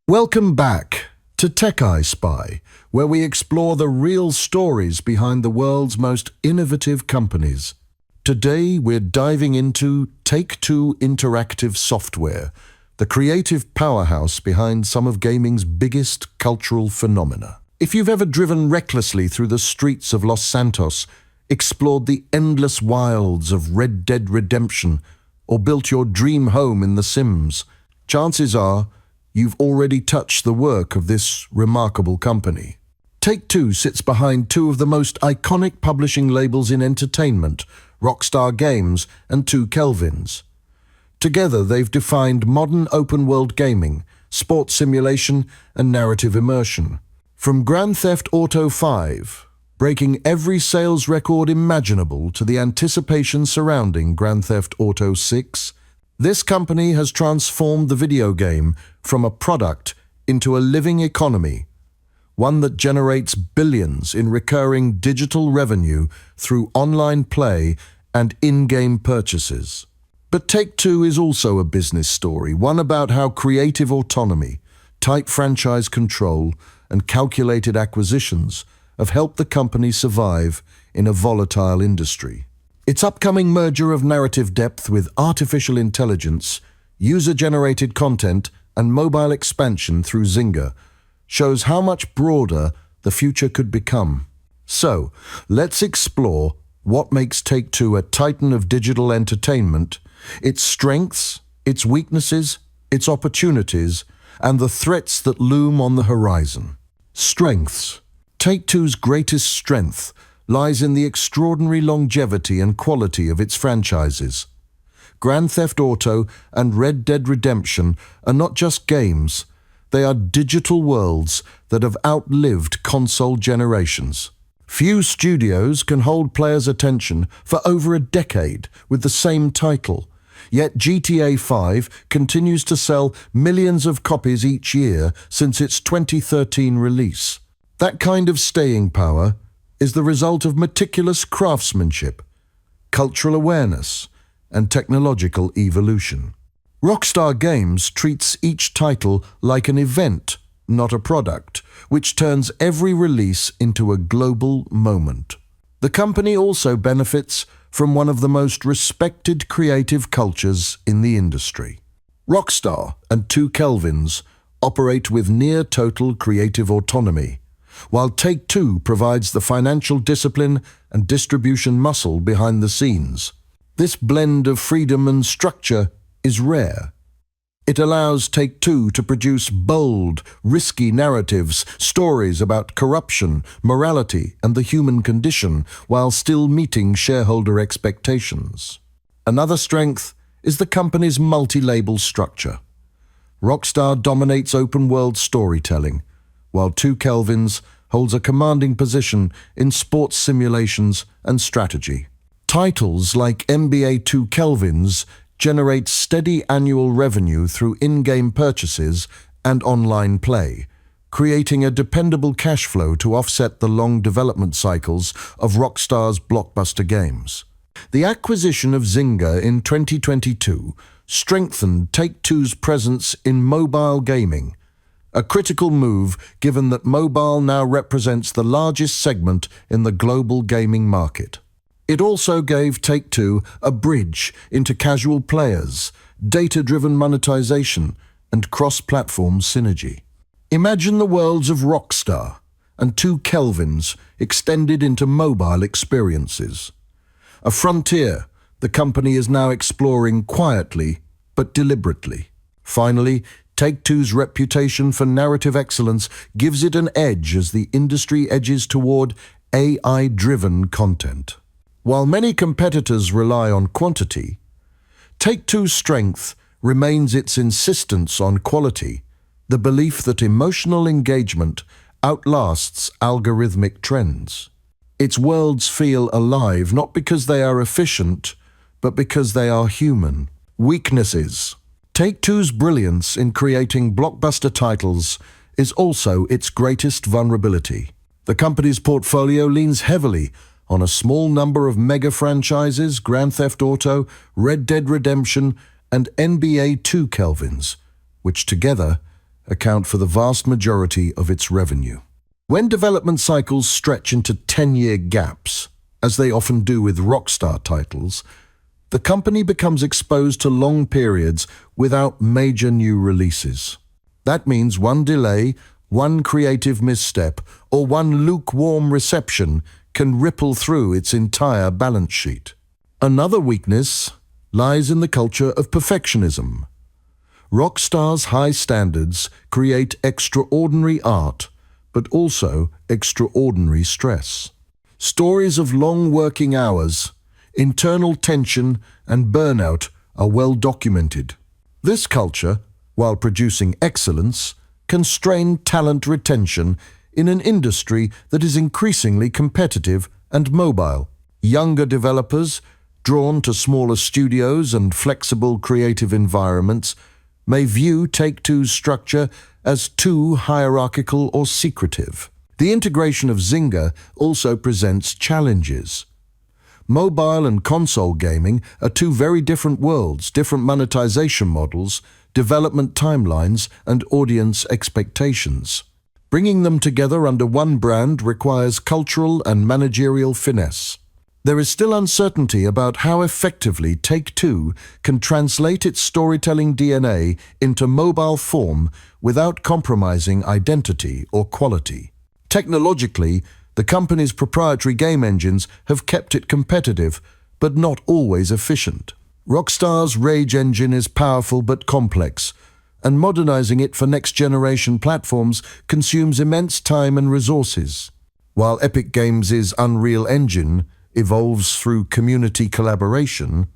Welcome back to TechEyeSpy, where we explore the real stories behind the world's most innovative companies. Today, we're diving into Take-Two Interactive Software, the creative powerhouse behind some of gaming's biggest cultural phenomena. If you've ever driven recklessly through the streets of Los Santos, explored the endless wilds of Red Dead Redemption, or built your dream home in The Sims, chances are you've already touched the work of this remarkable company. Take-Two sits behind two of the most iconic publishing labels in entertainment, Rockstar Games and 2 Kelvins. Together, they've defined modern open-world gaming, sports simulation, and narrative immersion. From Grand Theft Auto V, breaking every sales record imaginable, to the anticipation surrounding Grand Theft Auto VI, this company has transformed the video game from a product into a living economy, one that generates billions in recurring digital revenue through online play and in-game purchases. But Take-Two is also a business story, one about how creative autonomy, tight franchise control, and calculated acquisitions have helped the company survive in a volatile industry. Its upcoming merger of narrative depth with artificial intelligence, user-generated content, and mobile expansion through Zynga shows how much broader the future could become. So, let's explore what makes Take-Two a titan of digital entertainment, its strengths, its weaknesses, its opportunities, and the threats that loom on the horizon. Strengths. Take-Two's greatest strength lies in the extraordinary longevity and quality of its franchises. Grand Theft Auto and Red Dead Redemption are not just games, they are digital worlds that have outlived console generations. Few studios can hold players' attention for over a decade with the same title, yet GTA 5 continues to sell millions of copies each year since its 2013 release. That kind of staying power is the result of meticulous craftsmanship, cultural awareness, and technological evolution. Rockstar Games treats each title like an event, not a product, which turns every release into a global moment. The company also benefits from one of the most respected creative cultures in the industry. Rockstar and 2 Kelvins operate with near-total creative autonomy, while Take-Two provides the financial discipline and distribution muscle behind the scenes. This blend of freedom and structure is rare. It allows Take-Two to produce bold, risky narratives, stories about corruption, morality, and the human condition, while still meeting shareholder expectations. Another strength is the company's multi-label structure. Rockstar dominates open-world storytelling, while 2 Kelvins holds a commanding position in sports simulations and strategy. Titles like NBA 2 Kelvins generate steady annual revenue through in-game purchases and online play, creating a dependable cash flow to offset the long development cycles of Rockstar's blockbuster games. The acquisition of Zynga in 2022 strengthened Take-Two's presence in mobile gaming, a critical move given that mobile now represents the largest segment in the global gaming market. It also gave Take-Two a bridge into casual players, data-driven monetization, and cross-platform synergy. Imagine the worlds of Rockstar and 2 Kelvins extended into mobile experiences. A frontier the company is now exploring quietly but deliberately. Finally, Take-Two's reputation for narrative excellence gives it an edge as the industry edges toward AI-driven content. While many competitors rely on quantity, Take-Two's strength remains its insistence on quality, the belief that emotional engagement outlasts algorithmic trends. Its worlds feel alive not because they are efficient, but because they are human. Weaknesses. Take-Two's brilliance in creating blockbuster titles is also its greatest vulnerability. The company's portfolio leans heavily on a small number of mega franchises, Grand Theft Auto, Red Dead Redemption, and NBA 2 Kelvins, which together account for the vast majority of its revenue. When development cycles stretch into 10-year gaps, as they often do with Rockstar titles, the company becomes exposed to long periods without major new releases. That means one delay, one creative misstep, or one lukewarm reception can ripple through its entire balance sheet. Another weakness lies in the culture of perfectionism. Rockstar's high standards create extraordinary art, but also extraordinary stress. Stories of long working hours, internal tension, and burnout are well documented. This culture, while producing excellence, can strain talent retention in an industry that is increasingly competitive and mobile. Younger developers, drawn to smaller studios and flexible creative environments, may view Take-Two's structure as too hierarchical or secretive. The integration of Zynga also presents challenges. Mobile and console gaming are two very different worlds, different monetization models, development timelines, and audience expectations. Bringing them together under one brand requires cultural and managerial finesse. There is still uncertainty about how effectively Take-Two can translate its storytelling DNA into mobile form without compromising identity or quality. Technologically, the company's proprietary game engines have kept it competitive, but not always efficient. Rockstar's Rage engine is powerful but complex, and modernizing it for next-generation platforms consumes immense time and resources. While Epic Games' Unreal Engine evolves through community collaboration,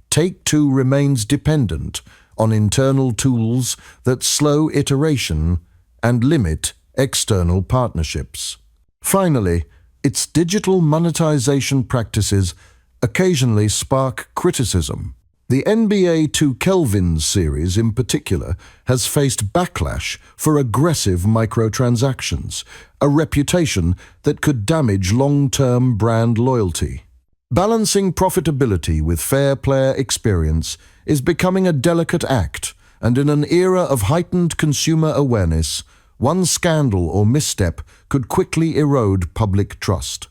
Take-Two remains dependent on internal tools that slow iteration and limit external partnerships. Finally, its digital monetization practices occasionally spark criticism. The NBA 2K series in particular has faced backlash for aggressive microtransactions, a reputation that could damage long-term brand loyalty. Balancing profitability with fair player experience is becoming a delicate act, and in an era of heightened consumer awareness, one scandal or misstep could quickly erode public trust.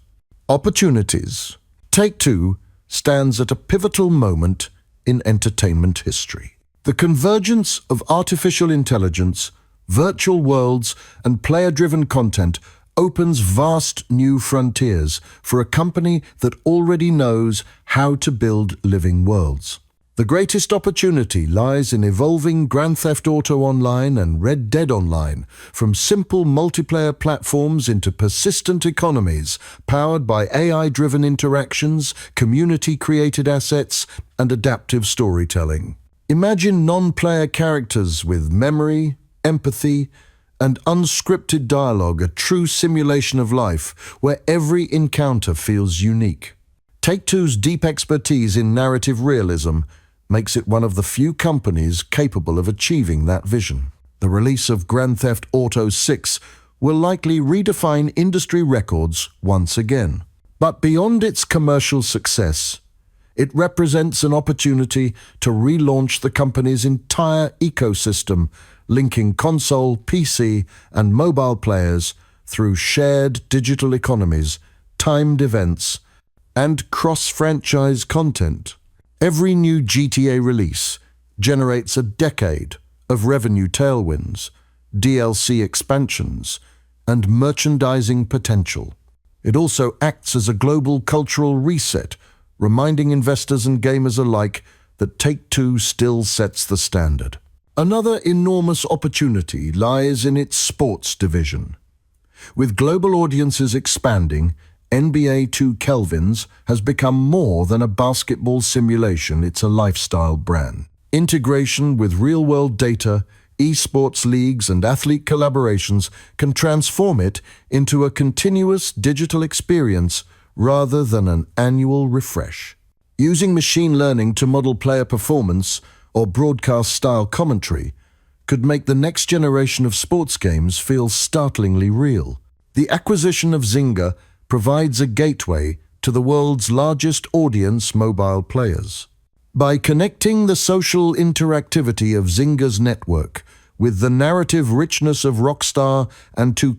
Opportunities. Take-Two stands at a pivotal moment in entertainment history. The convergence of artificial intelligence, virtual worlds, and player-driven content opens vast new frontiers for a company that already knows how to build living worlds. The greatest opportunity lies in evolving Grand Theft Auto Online and Red Dead Online from simple multiplayer platforms into persistent economies powered by AI-driven interactions, community-created assets, and adaptive storytelling. Imagine non-player characters with memory, empathy, and unscripted dialogue, a true simulation of life where every encounter feels unique. Take-Two's deep expertise in narrative realism makes it one of the few companies capable of achieving that vision. The release of Grand Theft Auto 6 will likely redefine industry records once again. But beyond its commercial success, it represents an opportunity to relaunch the company's entire ecosystem, linking console, PC, and mobile players through shared digital economies, timed events, and cross-franchise content. Every new GTA release generates a decade of revenue tailwinds, DLC expansions, and merchandising potential. It also acts as a global cultural reset, reminding investors and gamers alike that Take-Two still sets the standard. Another enormous opportunity lies in its sports division. With global audiences expanding, NBA 2K has become more than a basketball simulation, it's a lifestyle brand. Integration with real-world data, esports leagues, and athlete collaborations can transform it into a continuous digital experience rather than an annual refresh. Using machine learning to model player performance or broadcast-style commentary could make the next generation of sports games feel startlingly real. The acquisition of Zynga provides a gateway to the world's largest audience mobile players. By connecting the social interactivity of Zynga's network With the narrative richness of Rockstar and 2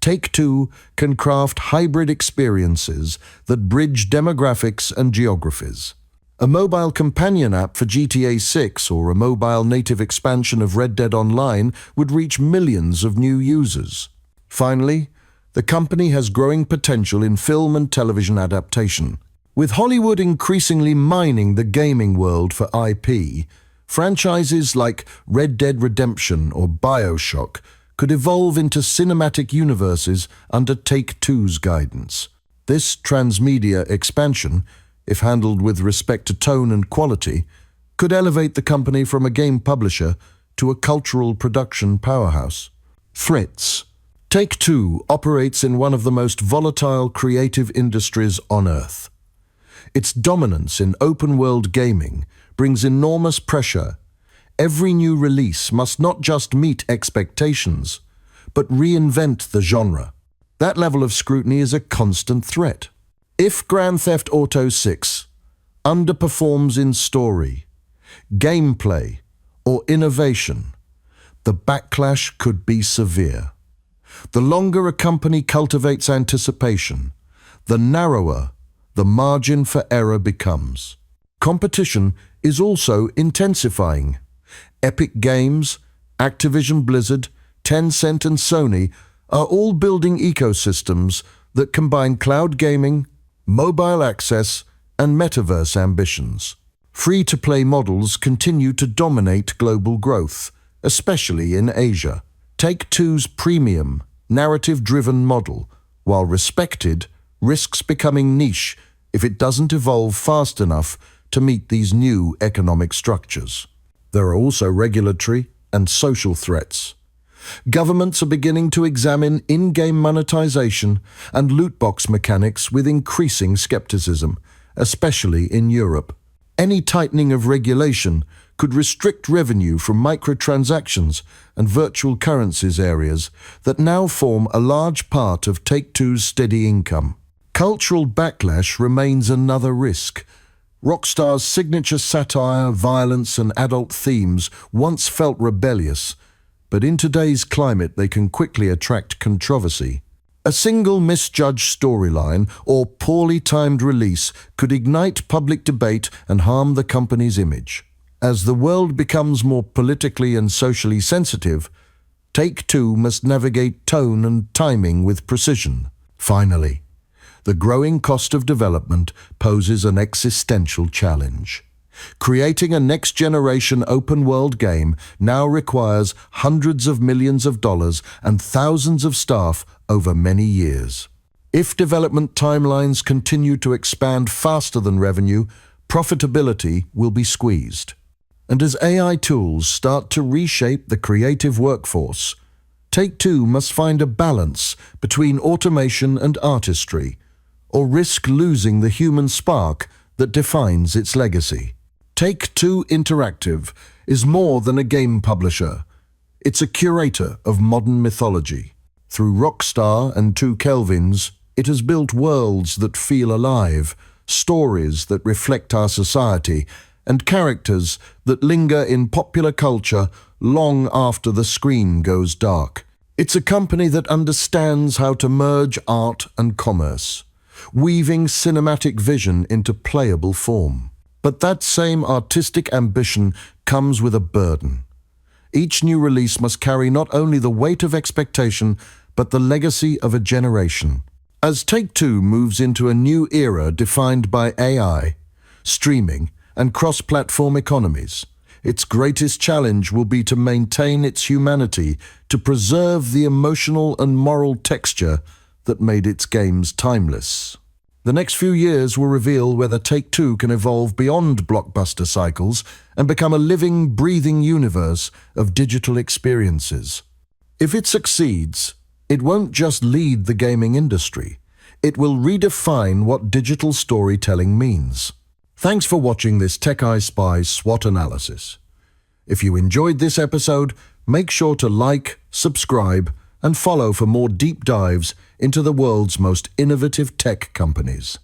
Take-Two can craft hybrid experiences that bridge demographics and geographies. A mobile companion app for GTA 6 or a mobile native expansion of Red Dead Online would reach millions of new users. Finally, the company has growing potential in film and television adaptation. With Hollywood increasingly mining the gaming world for IP, franchises like Red Dead Redemption or BioShock could evolve into cinematic universes under Take-Two's guidance. This transmedia expansion, if handled with respect to tone and quality, could elevate the company from a game publisher to a cultural production powerhouse. Threats. Take-Two operates in one of the most volatile creative industries on Earth. Its dominance in open-world gaming brings enormous pressure. Every new release must not just meet expectations, but reinvent the genre. That level of scrutiny is a constant threat. If Grand Theft Auto 6 underperforms in story, gameplay, or innovation, the backlash could be severe. The longer a company cultivates anticipation, the narrower the margin for error becomes. Competition is also intensifying. Epic Games, Activision Blizzard, Tencent and Sony are all building ecosystems that combine cloud gaming, mobile access, and metaverse ambitions. Free-to-play models continue to dominate global growth, especially in Asia. Take-Two's premium, narrative-driven model, while respected, risks becoming niche if it doesn't evolve fast enough to meet these new economic structures. There are also regulatory and social threats. Governments are beginning to examine in-game monetization and loot box mechanics with increasing skepticism, especially in Europe. Any tightening of regulation could restrict revenue from microtransactions and virtual currencies areas that now form a large part of Take-Two's steady income. Cultural backlash remains another risk. Rockstar's signature satire, violence, and adult themes once felt rebellious, but in today's climate they can quickly attract controversy. A single misjudged storyline or poorly timed release could ignite public debate and harm the company's image. As the world becomes more politically and socially sensitive, Take-Two must navigate tone and timing with precision. Finally, the growing cost of development poses an existential challenge. Creating a next-generation open-world game now requires hundreds of millions of dollars and thousands of staff over many years. If development timelines continue to expand faster than revenue, profitability will be squeezed. And as AI tools start to reshape the creative workforce, Take-Two must find a balance between automation and artistry, or risk losing the human spark that defines its legacy. Take-Two Interactive is more than a game publisher. It's a curator of modern mythology. Through Rockstar and 2 it has built worlds that feel alive, stories that reflect our society, and characters that linger in popular culture long after the screen goes dark. It's a company that understands how to merge art and commerce, weaving cinematic vision into playable form. But that same artistic ambition comes with a burden. Each new release must carry not only the weight of expectation, but the legacy of a generation. As Take-Two moves into a new era defined by AI, streaming, and cross-platform economies, its greatest challenge will be to maintain its humanity, to preserve the emotional and moral texture that made its games timeless. The next few years will reveal whether Take-Two can evolve beyond blockbuster cycles and become a living, breathing universe of digital experiences. If it succeeds, it won't just lead the gaming industry. It will redefine what digital storytelling means. Thanks for watching this TechEyeSpy SWOT analysis. If you enjoyed this episode, make sure to like, subscribe, and follow for more deep dives into the world's most innovative tech companies.